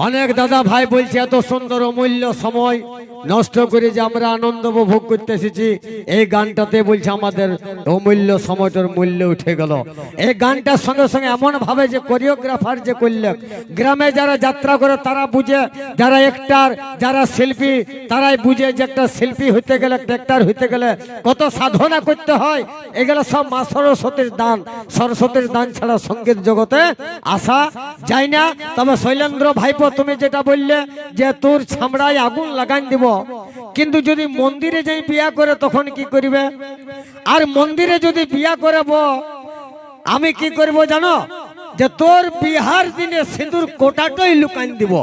অনেক দাদা ভাই বলছে এত সুন্দর অমূল্য সময় নষ্ট করে যে আমরা আনন্দ উপভোগ করতে এসেছি, এই গানটাতে বলছে আমাদের অমূল্য সময়টার মূল্য উঠে গেল। এই গানটার সঙ্গে সঙ্গে এমন ভাবে যে কোরিওগ্রাফার যে করল, গ্রামে যারা যাত্রা করে তারা বুঝে, যারা অ্যাক্টর যারা শিল্পী তারাই বুঝে যে একটা শিল্পী হইতে গেলে একটা অ্যাক্টর হইতে গেলে কত সাধনা করতে হয়। এগুলো সব মা সরস্বতীর দান, সরস্বতীর দান ছাড়া সঙ্গীত জগতে আসা যায় না। তবে শৈলেন্দ্র ভাইপো তুমি যেটা বললে যে তোর ছামড়ায় আগুন লাগাই দিব, কিন্তু যদি মন্দিরে যাই বিয়া করে তখন কি করবে? আর মন্দিরে যদি বিয়া করব আমি কি করব জানো? যে তোর বিহার দিনে সিঁদুর কোটাটাই লুকান দিব,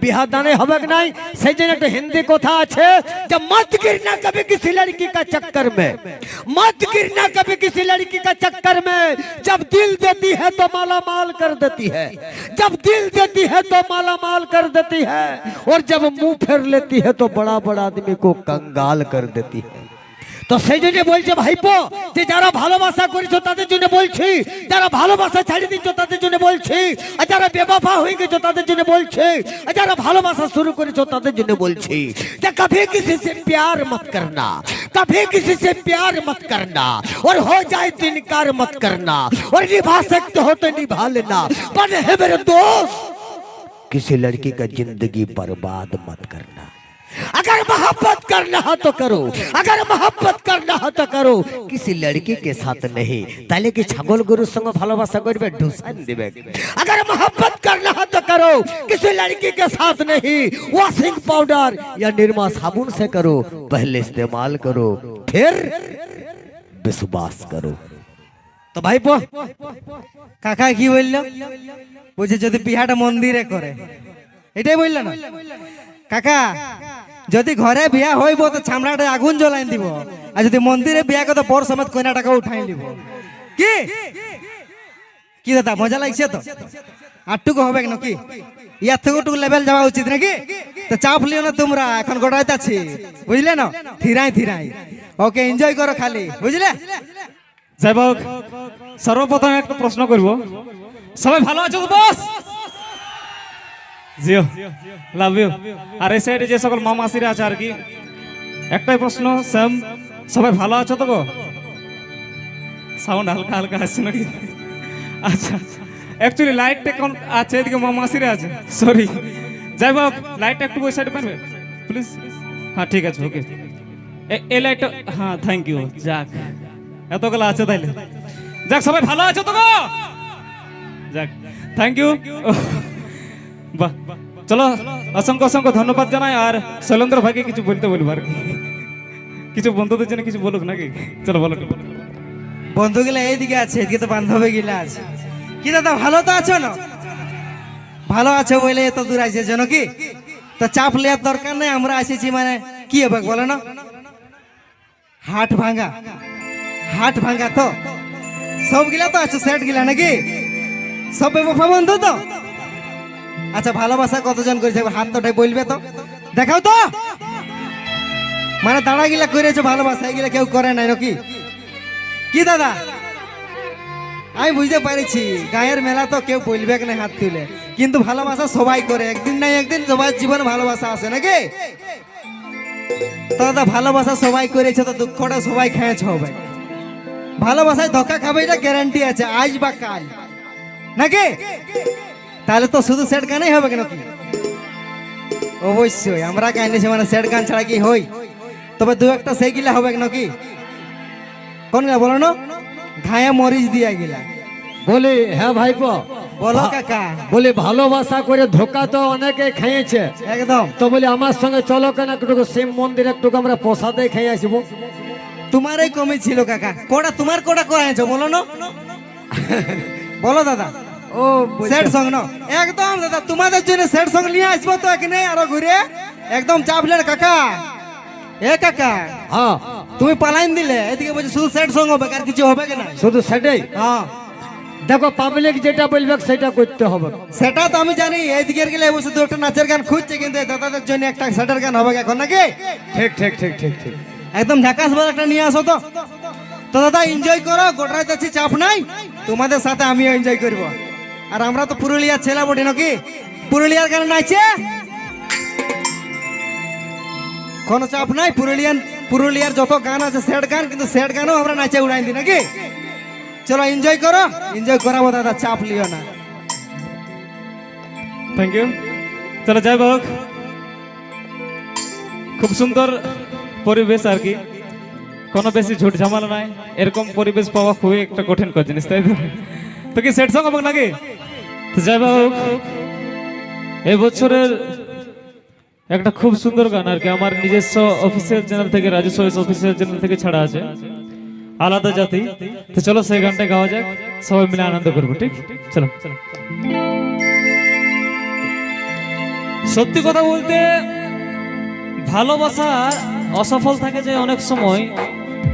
বিহার দানে হবে নাই। সেই জন্য একটা হিন্দি কথা আছে যে मत गिरना कभी किसी लड़की का चक्कर में, मत गिरना कभी किसी लड़की का चक्कर में। जब दिल देती है तो माला माल कर देती है, जब दिल देती है तो माला माल कर देती है, और जब मुंह फेर लेती है तो बड़ा बड़ा आदमी को कंगाल कर देती है। তো সেই জন্য বলছে ভাইপো যে যারা ভালোবাসা করেছো তাদের জন্য বলছি, যারা ভালোবাসা ছাড়ি দিচ্ছ তাদের জন্য বলছি, আর যারা বেওয়াফা হয়ে গেছো তাদের জন্য বলছি, আর যারা ভালোবাসা শুরু করেছো তাদের জন্য বলছি যে कभी किसी से प्यार मत करना, कभी किसी से प्यार मत करना, और हो जाए तो इनकार मत करना, और निभा सकते हो तो निभा लेना, पर है मेरे दोस्त किसी लड़की का जिंदगी बर्बाद मत करना। अगर मोहब्बत करना है तो करो, अगर मोहब्बत करना है तो करो, किसी लड़की के साथ नहीं। ताले की छागल गुरु संग भालोबासा करबे ढुसान दिबे। अगर मोहब्बत करना है तो करो, किसी लड़की के साथ नहीं। वॉशिंग पाउडर या निरमा साबुन से करो, पहले इस्तेमाल करो फिर विश्वास करो। तो भाईपो কাকা কি বললো? বলছে যদি বিহাটা মন্দিরে করে, এটাই বললো না কাকা? যদি ঘরে বিয়া হইব তো ছামড়াটা আগুন জ্বলাই দিব, আর যদি মন্দিরে বিয়া করে বর সমেত কইনা টাকা উঠাই দিব। কি কি দাদা মজা লাগছে তো? আটটুকু হবে নাকি? ইয়ার থেকে একটু লেভেল যাওয়া উচিত নাকি? তো চাপ লিও না তোমরা, এখন গোটাইতে আছি বুঝলে না? ধীরাই ধীরাই ওকে এনজয় করো খালি, বুঝলে? যাই হোক, সর্বপ্রথম একটা প্রশ্ন করব, সবাই ভালো আছো তো বস? Jio, love you. আর এই সাইডে যে সকল মামাসিরা আছে আর কি, একটাই প্রশ্ন সেম, সবাই ভালো আছো তো গো? সাউন্ড হালকা হালকা আসছে নাকি? আচ্ছা, অ্যাকচুয়ালি লাইটটা কোন আছে এদিকে মামাসিরা আছে, সরি। যাই হোক, লাইটটা একটু ওই সাইডে পারবে প্লিজ? হ্যাঁ ঠিক আছে, ওকে। এই লাইটটা, হ্যাঁ থ্যাংক ইউ। যাক, এতগুলো আছে তাইলে। যাক, সবাই ভালো আছো তো গো? যাক, থ্যাংক ইউ। বাহ, চলো অসংখ্য অসংখ্য ধন্যবাদ জানাই। আর শৈলেন্দ্র ভাইকে কিছু বলতে বলবো আর কি, কিছু বন্ধুদের জন্য কিছু বলুক নাকি? চলো বলো। বন্ধুগুলা এইদিকে আছে, এদিকে তো বান্ধবী গিলা আছে। কি দাদা ভালো তো আছো না? ভালো আছো বলে এত দূর আসছে জানো কি? তো চাপ নেওয়ার দরকার নেই, আমরা এসেছি মানে কি হবে বলো না? হাট ভাঙা, হাট ভাঙা তো সব গিলা তো আছে, সেট গিলা নাকি? সব বেবফা বন্ধু তো? আচ্ছা, ভালোবাসা কতজন করেছে হাত তোটাই বলবে তো, দেখাও তো। মানে দাঁড়া গিলা করেছে ভালোবাসা, এগুলা কেউ করে নাই নাকি? কি দাদা আমি বুঝতে পারছি, গায়ের মেলা তো কেউ বলবে না হাত তুলে, কিন্তু ভালোবাসা সবাই করে, একদিন না একদিন সবার জীবনে ভালোবাসা আছে নাকি? তো দাদা ভালোবাসা সবাই করেছে, তো দুঃখটা সবাই খেয়েছে হবে। ভালোবাসায় ধোকা খাবে এটা গ্যারান্টি আছে, আজ বা কাল নাকি? তাহলে তো শুধু সেট গানই হবে কেন কি? অবশ্যই আমরা গাইনেছি মানে সেট গান ছাড়া কি হই? তবে দু একটা সেই গিলা হবে নাকি? কোন গা বলো না? ঘায়ে মরিচ দিয়া গিলা বলি। হ্যাঁ ভাইপো বলো কাকা। বলি ভালোবাসা করে ধোকা তো অনেকে খেয়েছে একদম। তো বলি আমার সঙ্গে চলো কেন একটু শিব মন্দির একটু আমরা প্রসাদে খেয়ে আসবো। তোমারই কমই ছিল কাকা, কোটা তোমার কোটা করাইছো বলো না? বলো দাদা। ও সেট সং না একদম দাদা, তোমাদের জন্য সেট সং নিয়ে আসবো তো এখানে আরো ঘুরে একদম চাপলেন কাকা। এ কাকা, হ্যাঁ তুমি পালাইন দিলে, এদিকে বলছি শুধু সেট সং হবে, আর কিছু হবে না? শুধু সেটাই। হ্যাঁ দেখো, পাবলিক যেটা বলবে সেটা করতে হবে। সেটা তো আমি জানি, এইদিকে গেলে বসে দু একটা নাচের গান খুঁজছে, কিন্তু দাদাদের জন্য একটা সেটের গান হবে এখন নাকি? ঠিক ঠিক ঠিক ঠিক ঠিক, একদম ঝাকাস বলে একটা নিয়ে আসো তো। তো দাদা এনজয় করো, গোটায় যাচ্ছি, চাপ নাই, তোমাদের সাথে আমিও এনজয় করবো। আর আমরা তো পুরুলিয়ার ছেলে বটে নাকি পুরুলিয়ার গান নাইছে কোনো চাপ নাই পুরুলিয়ার যত গান আছে স্যাড গান কিন্তু স্যাড গানও আমরা নাচে উড়াই দিই নাকি চলো এনজয় করো এনজয় করাবো দাদা চাপ লিও না থ্যাংক ইউ চলো যাই হোক খুব সুন্দর পরিবেশ আর কি কোনো বেশি ঝুট ঝামেলা নাই এরকম পরিবেশ পাওয়া খুবই একটা কঠিন জিনিস তাই তো তো কি সেট সঙ্গ হবে নাকি তো যাই হোক এই বছরের একটা খুব সুন্দর গান আর কি আমার নিজস্ব অফিসিয়াল চ্যানেল থেকে রাজস্ব অফিসিয়াল চ্যানেল থেকে ছাড়া আছে আলাদা জাতি তো চলো সেই গানটা গাওয়া যাক সবাই মিলে আনন্দ করবো ঠিক চলো চলো সত্যি কথা বলতে ভালোবাসা অসফল থাকে যে অনেক সময়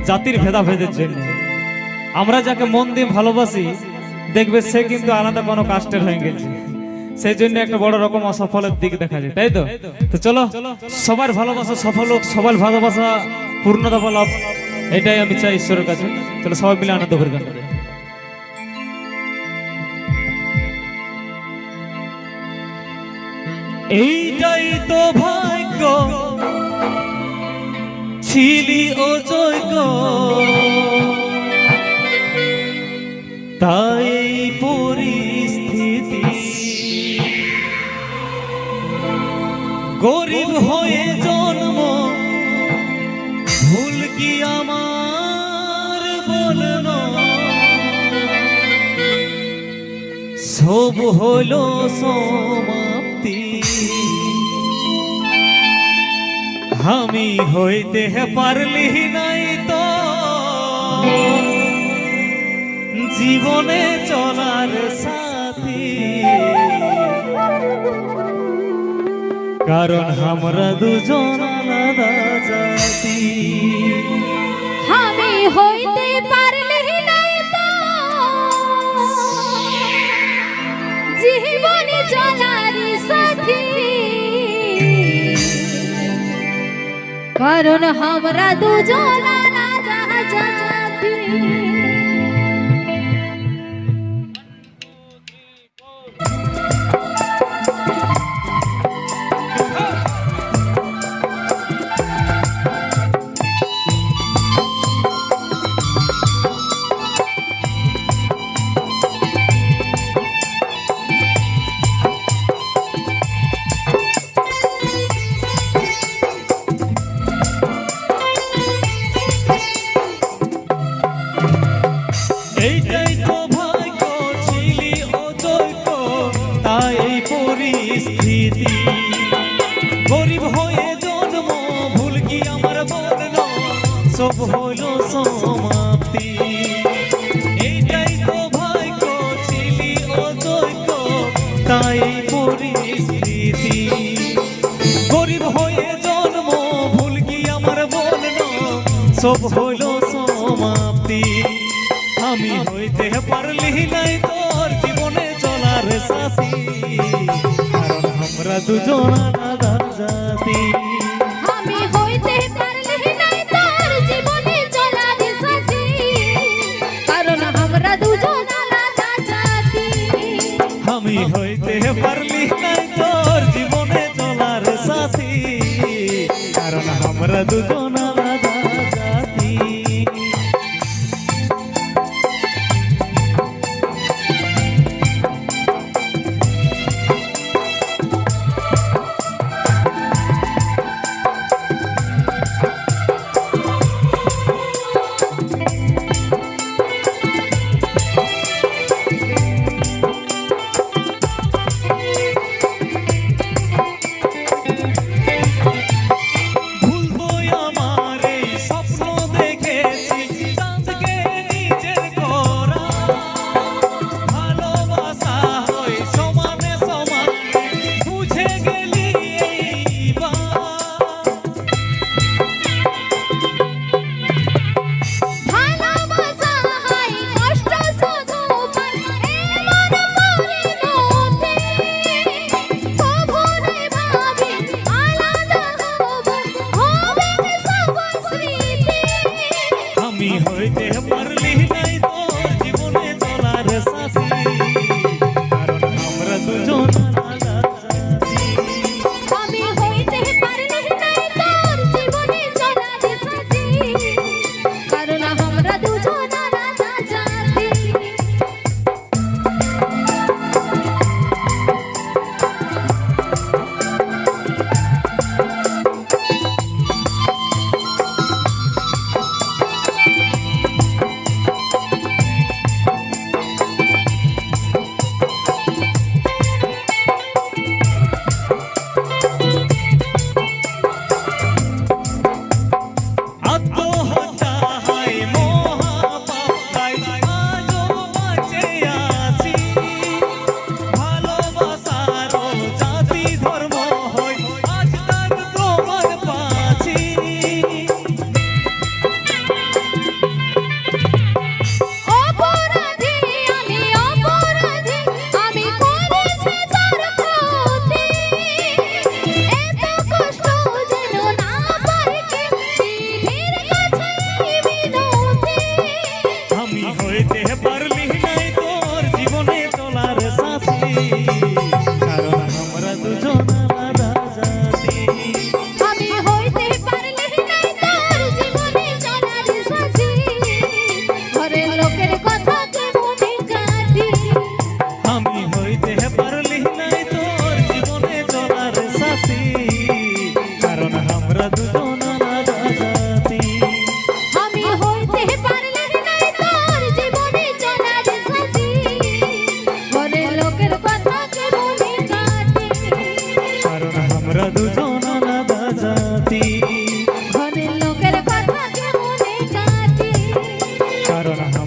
জাতির ভেদাভেদের জন্য আমরা যাকে মন দিয়ে ভালোবাসি দেখবে সে কিন্তু আলাদা কোনো কাস্টের হয়ে গেছে সেই জন্য একটা বড় রকম অসফলের দিক দেখা যায় তাই তো তো চলো সবার ভালোবাসা সফল হোক সবার ভালোবাসা পূর্ণতা লাভ এটাই আমি চাই ঈশ্বরের কাছে চলো সবাই মিলে আনন্দ করি গানটা এইটাই তো ভাগ্য ছিলি ও যোগ্য তাই পরিস্থিতি গরিব হয়ে জন্ম ভুল কি আমার বলনো সব হলো সমাপ্তি আমি হইতে পারলি নাই তো জীবনে চলার সাথী কারণ আমরা দুজন আলাদা জাতি আমি হইতে পারলি নাই তো জীবনে চলার সাথী কারণ আমরা দুজন আলাদা জাতি এইটাই তো ভাগ্য ছিলি ও যোগ্য তাই পরিস্থিতি গরিব হয়ে জন্ম ভুল কি আমার বলল সব হলো সমাপ্তি এইটাই তো ভাগ্য ছিলি ও যোগ্য তাই পরিস্থিতি গরিব হয়ে জন্ম ভুল কি আমার বলল সব হলো সমাপ্তি আমি হইতে পারলি নাই তোর জীবনে চলার সাথী কারণ আমরা দুজন আলাদা জাতি আমি হইতে পারলি নাই তোর জীবনে চলার সাথী কারণ আমরা দুজন আলাদা জাতি আমি হইতে পারলি নাই তোর জীবনে চলার সাথী কারণ আমরা দুজন আলাদা জাতি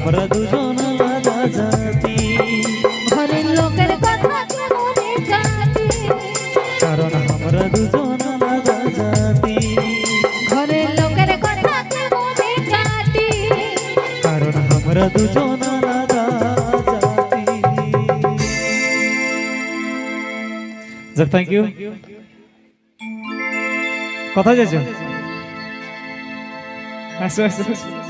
আমরা দুজন আলাদা জাতি ঘরের লোকের কথা কেমনে কাটি কারণ আমরা দুজন আলাদা জাতি ঘরের লোকের কথা কেমনে কাটি কারণ আমরা দুজন আলাদা জাতি যাক থ্যাংক ইউ কোথায় যাচ্ছ আসো আসো আসো।